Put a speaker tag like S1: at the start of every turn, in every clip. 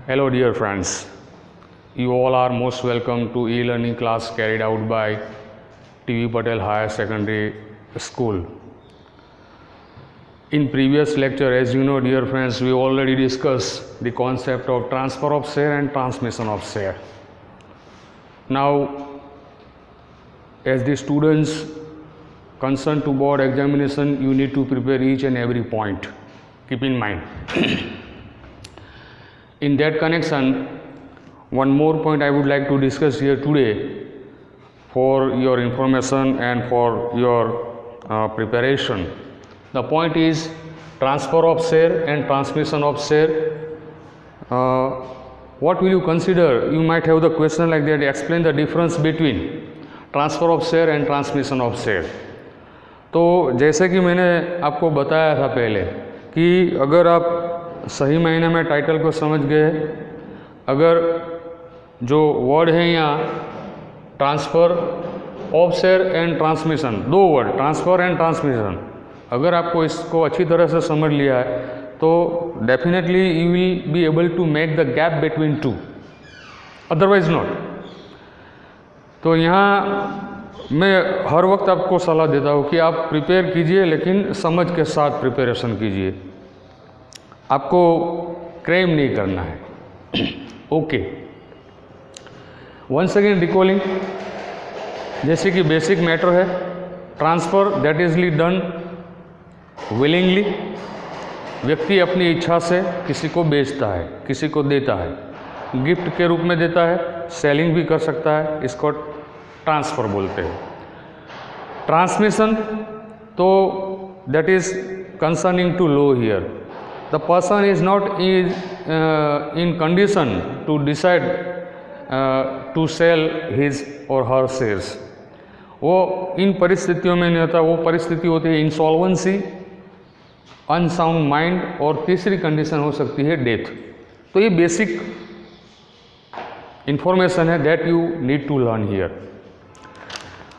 S1: Hello dear friends, you all are most welcome to e-learning class carried out by TV Patel Higher Secondary School. In previous lecture, as you know dear friends, we already discussed the concept of transfer of share and transmission of share. Now, as the students concerned to board examination, you need to prepare each and every point. Keep in mind. In that connection, one more point I would like to discuss here today for your information and for your preparation. The point is transfer of share and transmission of share. What will you consider? You might have the question like that, explain the difference between transfer of share and transmission of share. तो जैसे कि मैंने आपको बताया था पहले कि अगर आप सही मायने में टाइटल को समझ गए, अगर जो वर्ड है यहाँ transfer of share and transmission, दो वर्ड ट्रांसफ़र एंड ट्रांसमिशन, अगर आपको इसको अच्छी तरह से समझ लिया है तो definitely you will be able to make the gap between two, otherwise not. तो यहाँ मैं हर वक्त आपको सलाह देता हूँ कि आप प्रिपेयर कीजिए, लेकिन समझ के साथ प्रिपरेशन कीजिए. आपको क्रेम नहीं करना है. ओके, वंस अगेन रिकॉलिंग, जैसे कि बेसिक मैटर है, transfer that is done willingly. व्यक्ति अपनी इच्छा से किसी को बेचता है, किसी को देता है, गिफ्ट के रूप में देता है, सेलिंग भी कर सकता है, इसको ट्रांसफ़र बोलते हैं. ट्रांसमिशन तो that is concerning to law here. The person is not in condition to decide to sell his or her shares. वो इन परिस्थितियों में नहीं होता. वो परिस्थिति होती है इंसॉल्वेंसी, अनसाउंड माइंड, और तीसरी कंडीशन हो सकती है डेथ. तो ये बेसिक इंफॉर्मेशन है that you need to learn here.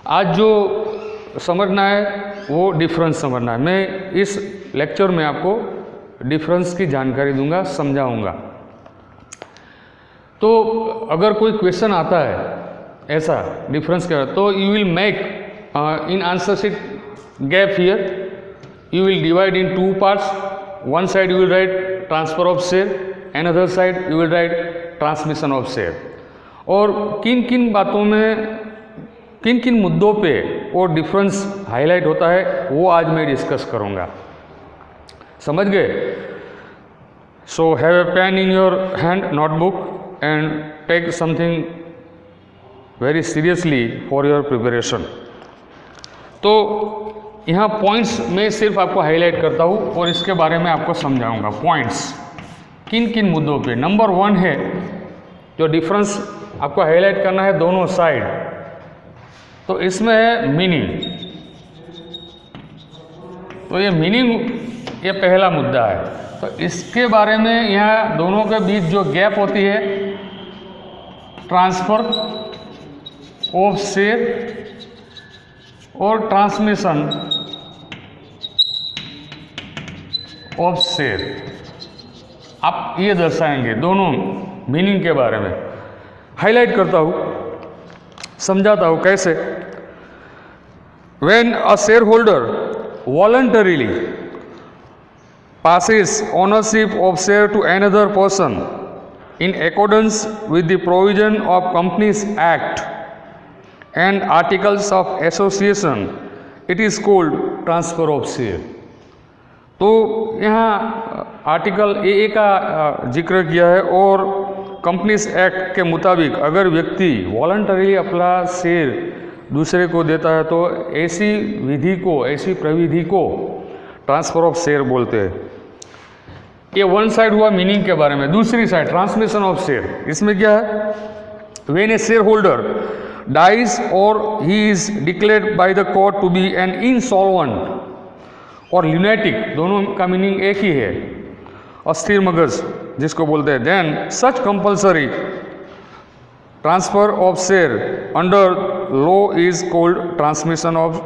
S1: आज जो समझना है वो डिफरेंस समझना है. मैं इस लेक्चर में आपको डिफरेंस की जानकारी दूंगा, समझाऊंगा. तो अगर कोई क्वेश्चन आता है ऐसा डिफरेंस क्या, तो you will make in answer sheet gap here. You will divide in two parts. One side you will write transfer of share, another side you will write transmission of share. और किन किन बातों में, किन किन मुद्दों पे वो डिफरेंस हाईलाइट होता है वो आज मैं डिस्कस करूंगा. समझ गए? So have a pen in your hand, notebook, and take something very seriously for your preparation. तो यहाँ पॉइंट्स में सिर्फ आपको हाईलाइट करता हूँ और इसके बारे में आपको समझाऊंगा. पॉइंट्स किन किन मुद्दों पे. नंबर वन है जो डिफरेंस आपको हाईलाइट करना है दोनों साइड, तो इसमें है मीनिंग. तो ये मीनिंग, ये पहला मुद्दा है. तो इसके बारे में यहाँ दोनों के बीच जो गैप होती है, ट्रांसफ़र ऑफ शेयर और ट्रांसमिशन ऑफ शेयर, आप ये दर्शाएंगे दोनों मीनिंग के बारे में. हाईलाइट करता हूँ, समझाता हूँ कैसे. When a share holder voluntarily passes ownership of share to another person in accordance with the provision of Companies Act and Articles of Association, it is called transfer of share. तो यहाँ article a का जिक्र किया है, और companies act के मुताबिक अगर व्यक्ति वॉलंटरीली अपना शेयर दूसरे को देता है तो ऐसी विधि को, ऐसी प्रविधि को ट्रांसफ़र ऑफ शेयर बोलते हैं. ये वन साइड हुआ मीनिंग के बारे में. दूसरी साइड ट्रांसमिशन ऑफ शेयर, इसमें क्या है, when a share holder dies और he is declared by the court to be an insolvent और ल्यूनेटिक, दोनों का मीनिंग एक ही है, अस्थिर मगज जिसको बोलते हैं, then such compulsory transfer of share under law is called transmission of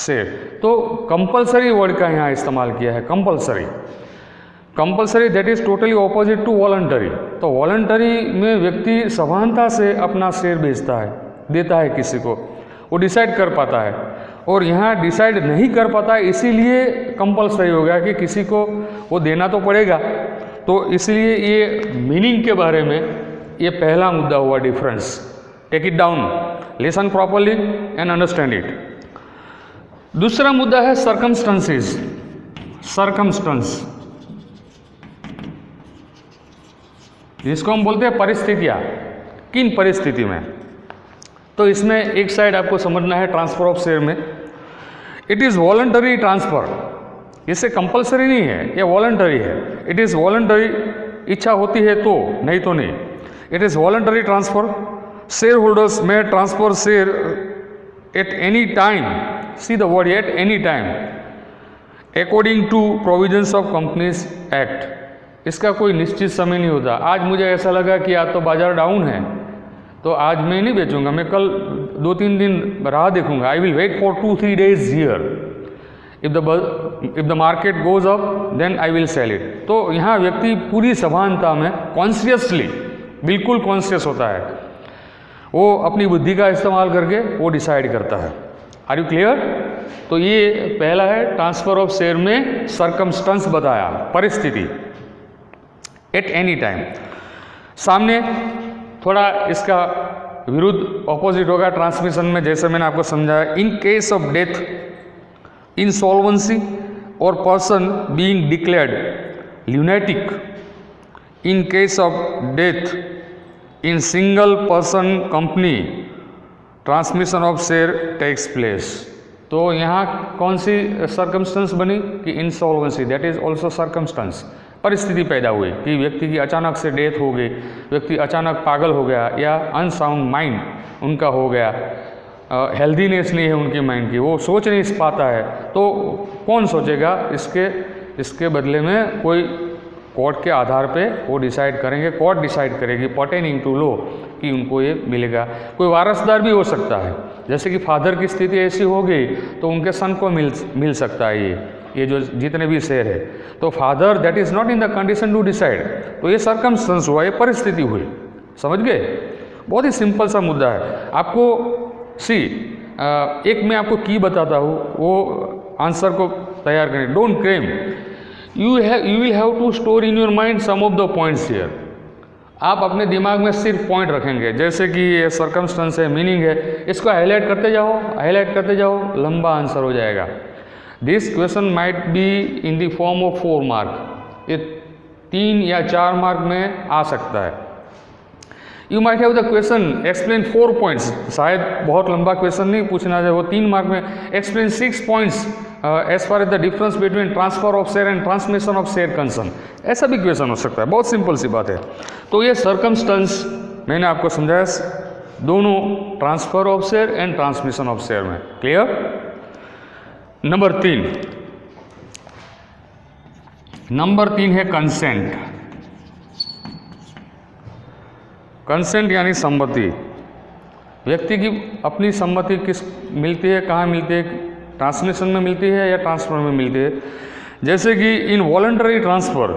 S1: share. तो कंपल्सरी वर्ड का यहाँ इस्तेमाल किया है, compulsory. Compulsory that is totally opposite to voluntary. तो वॉलंटरी में व्यक्ति समानता से अपना शेयर बेचता है, देता है किसी को, वो डिसाइड कर पाता है। और यहाँ डिसाइड नहीं कर पाता है, इसीलिए कंपलसरी हो गया कि किसी को वो देना तो पड़ेगा। तो इसलिए ये मीनिंग के बारे में ये पहला मुद्दा हुआ difference. Take it down, listen properly and understand it. दूसरा मुद्दा है सर्कमस्टेंसेस। सर्कमस्टेंस जिसको हम बोलते हैं परिस्थितियाँ, किन परिस्थिति में। तो इसमें एक साइड आपको समझना है ट्रांसफर ऑफ शेयर में, इट इज़ वॉलंटरी ट्रांसफर। इससे कंपलसरी नहीं है, ये वॉलंटरी है। इट इज़ वॉलंटरी, इच्छा होती है तो, नहीं तो नहीं। It is voluntary transfer. Share holders में transfer share at any time, see the word at any time, according to provisions of companies act. इसका कोई निश्चित समय नहीं होता। आज मुझे ऐसा लगा कि आज तो बाजार डाउन है, तो आज मैं नहीं बेचूंगा, मैं कल 2-3 दिन राह देखूंगा। I will wait for 2-3 days here, if the market goes up then I will sell it. तो यहाँ व्यक्ति पूरी सभानता में कॉन्शियसली, बिल्कुल कॉन्शियस होता है, वो अपनी बुद्धि का इस्तेमाल करके वो डिसाइड करता है। Are you clear? तो ये पहला है ट्रांसफर ऑफ शेयर में सर्कमस्टेंस बताया, परिस्थिति, एट एनी टाइम। सामने थोड़ा इसका विरुद्ध ऑपोजिट होगा ट्रांसमिशन में, जैसे मैंने आपको समझाया। In case of death, insolvency और person being declared lunatic, in case of death in single person company, transmission of share takes place. तो यहाँ कौन सी सर्कमस्टेंस बनी कि इंसॉल्वेंसी, दैट इज ऑल्सो सर्कमस्टेंस, परिस्थिति पैदा हुई कि व्यक्ति की अचानक से डेथ हो गई, व्यक्ति अचानक पागल हो गया या अनसाउंड माइंड उनका हो गया, हेल्दीनेस नहीं है उनकी माइंड की, वो सोच नहीं पाता है। तो कौन सोचेगा? इसके बदले में कोई कोर्ट के आधार पे वो डिसाइड करेंगे, कोर्ट डिसाइड करेगी पर्टेनिंग टू लॉ कि उनको ये मिलेगा। कोई वारसदार भी हो सकता है, जैसे कि फादर की स्थिति ऐसी हो गई तो उनके सन को मिल सकता है ये जो जितने भी शेयर है। तो father that is not in the condition to decide. तो ये सर्कमस्टेंस हुआ, ये परिस्थिति हुई। समझ गए? बहुत ही सिंपल सा मुद्दा है। आपको एक मैं आपको की बताता हूँ, वो आंसर को तैयार करें। Don't cram, you will have to store in your mind some of the points here. आप अपने दिमाग में सिर्फ पॉइंट रखेंगे, जैसे कि ये सर्कमस्टेंस है, मीनिंग है, इसको हाईलाइट करते जाओ, लंबा आंसर हो जाएगा। This question might be in the form of 4 mark, ये 3 या 4 मार्क में आ सकता है। You might have the question explain 4 points, शायद बहुत लंबा क्वेश्चन नहीं पूछना चाहिए, वो 3 मार्क में explain 6 points as far as the difference between transfer of share and transmission of share concern. ऐसा भी क्वेश्चन हो सकता है, बहुत सिंपल सी बात है। तो ये सर्कमस्टेंस मैंने आपको समझाया दोनों transfer of share and transmission of share में। क्लियर? नंबर 3 है कंसेंट। कंसेंट यानी सम्मति। व्यक्ति की अपनी सम्मति किस मिलती है, कहाँ मिलती है? ट्रांसमिशन में मिलती है या ट्रांसफर में मिलती है। जैसे कि in voluntary transfer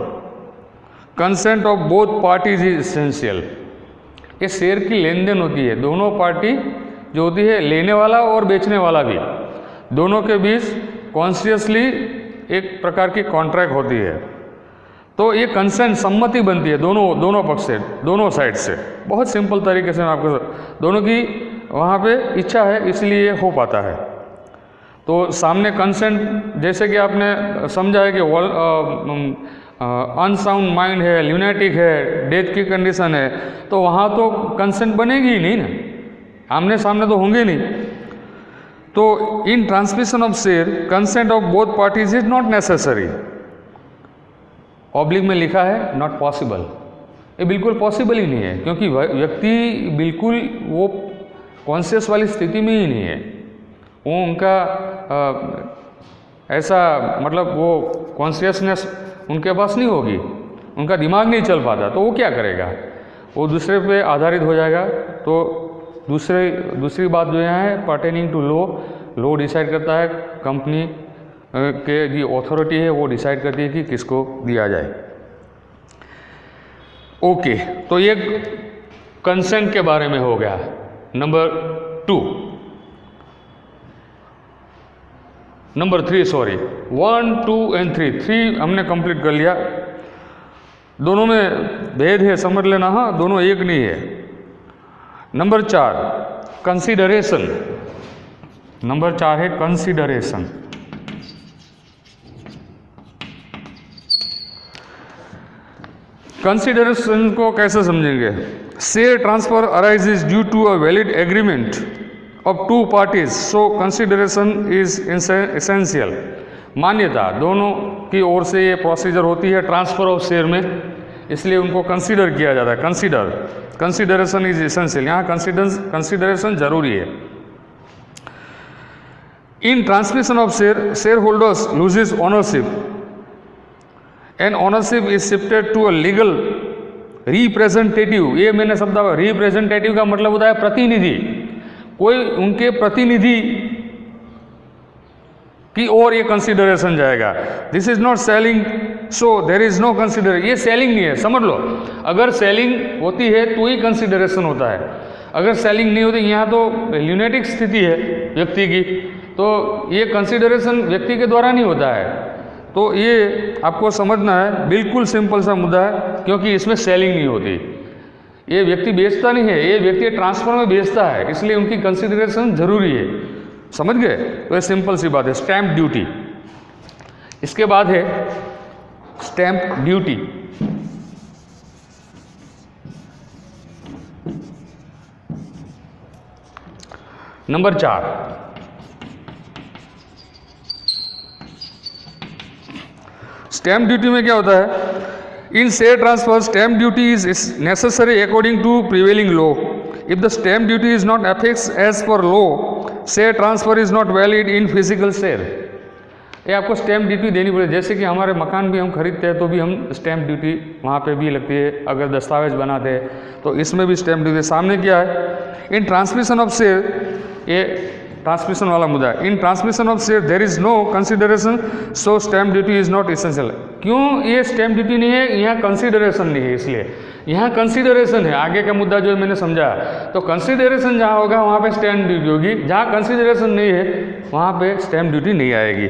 S1: consent of both parties is essential. ये शेयर की लेन देन होती है, दोनों पार्टी जो होती है, लेने वाला और बेचने वाला भी, दोनों के बीच कॉन्शियसली एक प्रकार की कॉन्ट्रैक्ट होती है। तो ये कंसेंट, सम्मति बनती है दोनों पक्ष से, दोनों साइड से। बहुत सिंपल तरीके से मैं आपको, दोनों की वहाँ पे इच्छा है, इसलिए ये हो पाता है। तो सामने कंसेंट, जैसे कि आपने समझा है कि अनसाउंड माइंड है, ल्यूनेटिक है, डेथ की कंडीशन है, तो वहाँ तो कंसेंट बनेगी ही नहीं ना, आमने सामने तो होंगे नहीं। तो in transmission of share consent of both parties is not necessary. Oblique में लिखा है नॉट पॉसिबल, ये बिल्कुल पॉसिबल ही नहीं है, क्योंकि व्यक्ति बिल्कुल वो कॉन्शियस वाली स्थिति में ही नहीं है। वो उनका ऐसा मतलब वो कॉन्शियसनेस उनके पास नहीं होगी, उनका दिमाग नहीं चल पाता, तो वो क्या करेगा? वो दूसरे पे आधारित हो जाएगा। तो दूसरी बात जो यहाँ है, पर्टेनिंग टू लॉ डिसाइड करता है, कंपनी के जो अथॉरिटी है वो डिसाइड करती है कि किसको दिया जाए। ओके, तो ये कंसेंट के बारे में हो गया। नंबर 3 सॉरी 1, 2 एंड 3 हमने कंप्लीट कर लिया। दोनों में भेद है, समझ लेना। हाँ, दोनों एक नहीं है। Number 4 consideration. नंबर 4 है कंसीडरेशन। कंसीडरेशन को कैसे समझेंगे? Share transfer arises due to a valid agreement of 2 parties, so consideration is essential. मान्यता दोनों की ओर से ये प्रोसीजर होती है ट्रांसफर ऑफ शेयर में, इसलिए उनको कंसीडर किया जाता है। कंसीडरेशन इज एसेंशियल, यहाँ कंसीडरेशन जरूरी है। In transmission of share holders loses ownership and ownership is shifted to a legal representative. ये मैंने शब्द, रिप्रेजेंटेटिव का मतलब होता है प्रतिनिधि, कोई उनके प्रतिनिधि की ओर ये कंसीडरेशन जाएगा। This is not selling, so there is no consideration. ये सेलिंग नहीं है, समझ लो। अगर सेलिंग होती है तो ही कंसीडरेशन होता है, अगर सेलिंग नहीं होती, यहाँ तो ल्यूनेटिक स्थिति है व्यक्ति की, तो ये कंसीडरेशन व्यक्ति के द्वारा नहीं होता है। तो ये आपको समझना है, बिल्कुल सिंपल सा मुद्दा है, क्योंकि इसमें सेलिंग नहीं होती। ये व्यक्ति बेचता नहीं है, ये व्यक्ति ट्रांसफर में बेचता है, इसलिए उनकी कंसीडरेशन जरूरी है। समझ गए? तो ये सिंपल सी बात है। स्टैंप ड्यूटी, इसके बाद है stamp duty. Number 4 stamp duty में क्या होता है? In share transfer stamp duty is necessary according to prevailing law. If the stamp duty is not affects as per law, share transfer is not valid in physical share. ये आपको stamp duty देनी पड़ेगी। जैसे कि हमारे मकान भी हम खरीदते हैं तो भी हम स्टैंप ड्यूटी वहाँ पे भी लगती है, अगर दस्तावेज बनाते हैं तो इसमें भी स्टैंप ड्यूटी। सामने क्या है? इन ट्रांसमिशन ऑफ शेयर, ये ट्रांसमिशन वाला मुद्दा है। In transmission of share there is no consideration, so stamp duty is not essential. क्यों ये स्टैंप ड्यूटी नहीं है? यहाँ कंसीडरेशन नहीं है, इसलिए यहाँ कंसीडरेशन है। आगे का मुद्दा जो मैंने समझा, तो कंसीडरेशन जहाँ होगा वहाँ पे स्टैंप ड्यूटी होगी, जहाँ कंसीडरेशन नहीं है वहाँ पे स्टैंप ड्यूटी नहीं आएगी।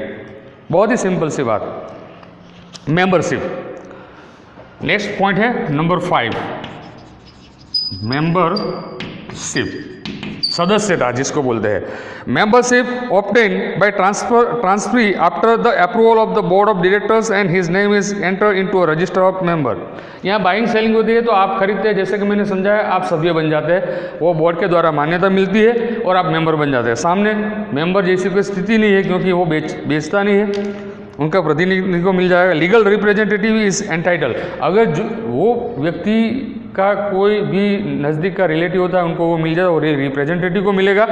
S1: बहुत ही सिंपल सी बात। मेंबरशिप, नेक्स्ट पॉइंट है नंबर 5 मेंबरशिप, सदस्यता जिसको बोलते हैं। Membership obtain bye transferee after the approval of the board of directors and his name is enter into a resistor of member. यहाँ बाइंग सेलिंग होती है, तो आप खरीदते हैं, जैसे कि मैंने समझाया, आप सभ्य बन जाते हैं, वो बोर्ड के द्वारा मान्यता मिलती है और आप मेंबर बन जाते हैं। सामने मेंबर जैसी कोई स्थिति नहीं है, क्योंकि वो बेचता नहीं है, उनका प्रतिनिधि को मिल जाएगा। Legal representative is entitle. अगर वो व्यक्ति का कोई भी नज़दीक का रिलेटिव होता है, उनको वो मिल जाए और रिप्रेजेंटेटिव को मिलेगा,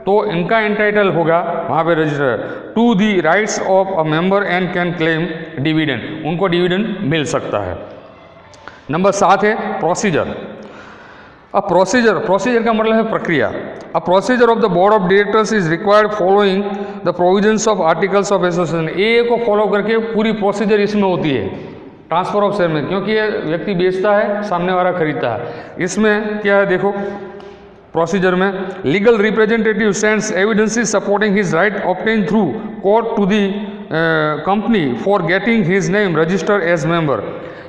S1: तो इनका एंटाइटल होगा वहाँ पे register to the rights of a member and can claim dividend. उनको डिविडेंड मिल सकता है। नंबर 7 है प्रोसीजर। प्रोसीजर का मतलब है प्रक्रिया। A procedure of the board of directors is required following the provisions of articles of association. A को फॉलो करके पूरी प्रोसीजर इसमें होती है ट्रांसफर ऑफ शेयर में, क्योंकि ये व्यक्ति बेचता है, सामने वाला खरीदता है। इसमें क्या है देखो, प्रोसीजर में legal representative sends evidences supporting his right obtain through court to the company for getting his name registered as member.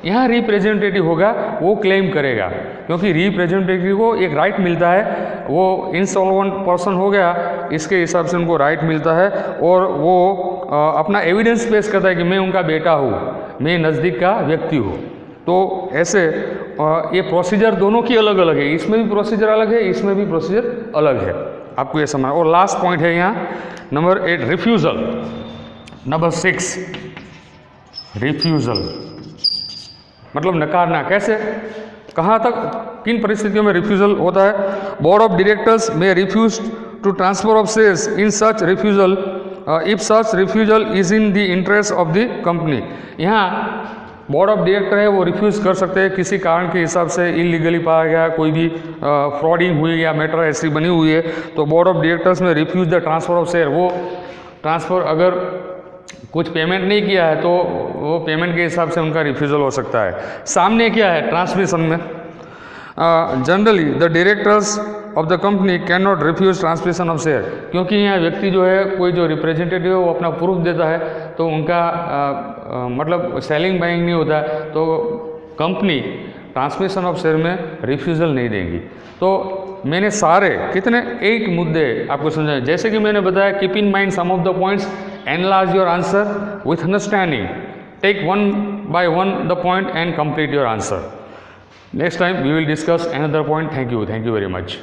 S1: यहाँ रिप्रेजेंटेटिव होगा, वो क्लेम करेगा, क्योंकि रिप्रेजेंटेटिव को एक राइट मिलता है, वो इंसॉल्वेंट पर्सन हो गया, इसके हिसाब से उनको राइट मिलता है, और वो अपना एविडेंस पेश करता है कि मैं उनका बेटा हूँ, मैं नज़दीक का व्यक्ति हूँ। तो ऐसे ये प्रोसीजर दोनों की अलग अलग है, इसमें भी प्रोसीजर अलग है, इसमें भी प्रोसीजर अलग है, आपको ये समझना। और लास्ट पॉइंट है यहाँ नंबर 8 रिफ्यूज़ल। नंबर 6 रिफ्यूज़ल मतलब नकारना। कैसे, कहाँ तक, किन परिस्थितियों में रिफ्यूज़ल होता है? बोर्ड ऑफ डायरेक्टर्स में refuse to transfer of shares in such refusal if such refusal is in the interest of the company. यहाँ बोर्ड ऑफ डायरेक्टर है, वो रिफ्यूज़ कर सकते हैं किसी कारण के हिसाब से, इलीगली पाया गया, कोई भी फ्रॉडिंग हुई या मैटर ऐसी बनी हुई है, तो बोर्ड ऑफ डायरेक्टर्स में refuse the transfer of share. वो ट्रांसफ़र अगर कुछ पेमेंट नहीं किया है तो वो पेमेंट के हिसाब से उनका रिफ्यूज़ल हो सकता है। सामने क्या है ट्रांसमिशन में, generally the directors of the company can not refuse transmission of share, क्योंकि यहाँ व्यक्ति जो है कोई जो रिप्रेजेंटेटिव है वो अपना प्रूफ देता है तो उनका मतलब सेलिंग बाइंग नहीं होता है, तो कंपनी ट्रांसमिशन ऑफ शेयर में रिफ्यूज़ल नहीं देंगी। तो मैंने सारे कितने 8 मुद्दे आपको समझाए, जैसे कि मैंने बताया keep in mind some of the points, analyse your answer with understanding, take one by one the point and complete your answer. Next time we will discuss another point. Thank you very much.